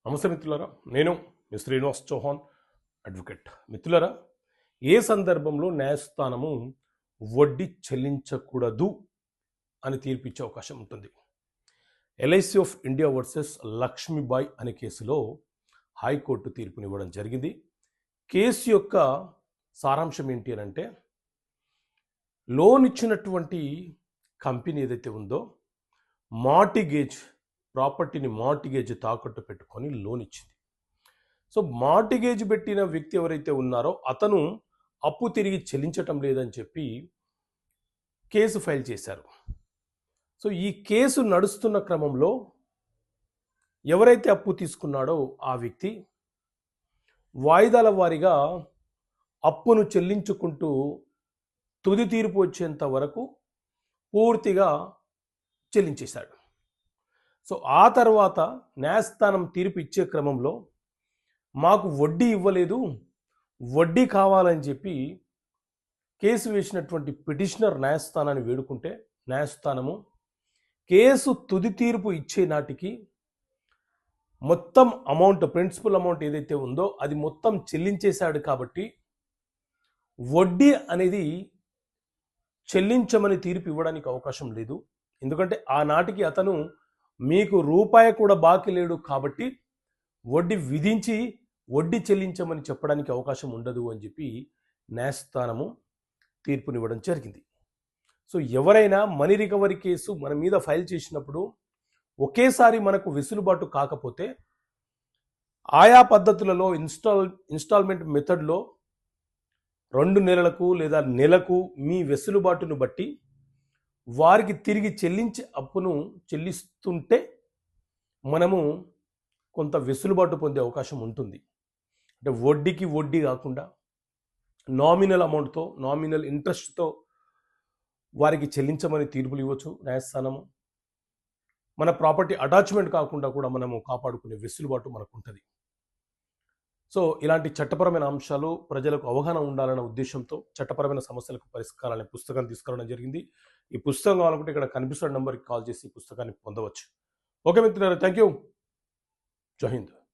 నమస్తే మిత్రులారా, నేను మీ శ్రీనివాస్ చౌహాన్ అడ్వకేట్. మిత్రులారా, ఏ సందర్భంలో న్యాయస్థానము వడ్డీ చెల్లించకూడదు అని తీర్పిచ్చే అవకాశం ఉంటుంది? LIC of India versus Lakshmibai అనే కేసులో హైకోర్టు తీర్పునివ్వడం జరిగింది. కేసు యొక్క సారాంశం ఏంటి అని అంటే, లోన్ ఇచ్చినటువంటి కంపెనీ ఏదైతే ఉందో మార్టిగేజ్ ప్రాపర్టీని మార్టిగేజ్ తాకట్టు పెట్టుకొని లోన్ ఇచ్చింది. సో మార్టిగేజ్ పెట్టిన వ్యక్తి ఎవరైతే ఉన్నారో అతను అప్పు తిరిగి చెల్లించటం లేదని చెప్పి కేసు ఫైల్ చేశారు. సో ఈ కేసు నడుస్తున్న క్రమంలో ఎవరైతే అప్పు తీసుకున్నాడో ఆ వ్యక్తి వాయిదాల వారీగా అప్పును చెల్లించుకుంటూ తుది తీర్పు వచ్చేంత వరకు పూర్తిగా చెల్లించేశాడు. సో ఆ తర్వాత న్యాయస్థానం తీర్పు ఇచ్చే క్రమంలో మాకు వడ్డీ ఇవ్వలేదు, వడ్డీ కావాలని చెప్పి కేసు వేసినటువంటి పిటిషనర్ న్యాయస్థానాన్ని వేడుకుంటే న్యాయస్థానము కేసు తుది తీర్పు ఇచ్చే నాటికి మొత్తం అమౌంట్, ప్రిన్సిపల్ అమౌంట్ ఏదైతే ఉందో అది మొత్తం చెల్లించేశాడు కాబట్టి వడ్డీ అనేది చెల్లించమని తీర్పు ఇవ్వడానికి అవకాశం లేదు. ఎందుకంటే ఆనాటికి అతను మీకు రూపాయి కూడా బాకీ లేడు కాబట్టి వడ్డీ విధించి వడ్డీ చెల్లించమని చెప్పడానికి అవకాశం ఉండదు అని చెప్పి న్యాయస్థానము తీర్పునివ్వడం జరిగింది. సో ఎవరైనా మనీ రికవరీ కేసు మన మీద ఫైల్ చేసినప్పుడు ఒకేసారి మనకు వెసులుబాటు కాకపోతే ఆయా పద్ధతులలో ఇన్స్టాల్మెంట్ మెథడ్లో 2 నెలలకు లేదా నెలకు మీ వెసులుబాటును బట్టి వారికి తిరిగి చెల్లించే అప్పును చెల్లిస్తుంటే మనము కొంత వెసులుబాటు పొందే అవకాశం ఉంటుంది. అంటే వడ్డీకి వడ్డీ కాకుండా నామినల్ అమౌంట్తో, నామినల్ ఇంట్రెస్ట్తో వారికి చెల్లించమని తీర్పులు ఇవ్వచ్చు న్యాయస్థానము. మన ప్రాపర్టీ అటాచ్మెంట్ కాకుండా కూడా మనము కాపాడుకునే వెసులుబాటు మనకు ఉంటుంది. సో ఇలాంటి చట్టపరమైన అంశాలు ప్రజలకు అవగాహన ఉండాలన్న ఉద్దేశంతో చట్టపరమైన సమస్యలకు పరిష్కారాలనే పుస్తకాన్ని తీసుకురావడం జరిగింది. ఈ పుస్తకం కావాలనుకుంటే ఇక్కడ కనిపిస్తున్న నెంబర్కి కాల్ చేసి ఈ పుస్తకాన్ని పొందవచ్చు. ఓకే మిత్రులారా, థ్యాంక్ యూ. జై హింద్.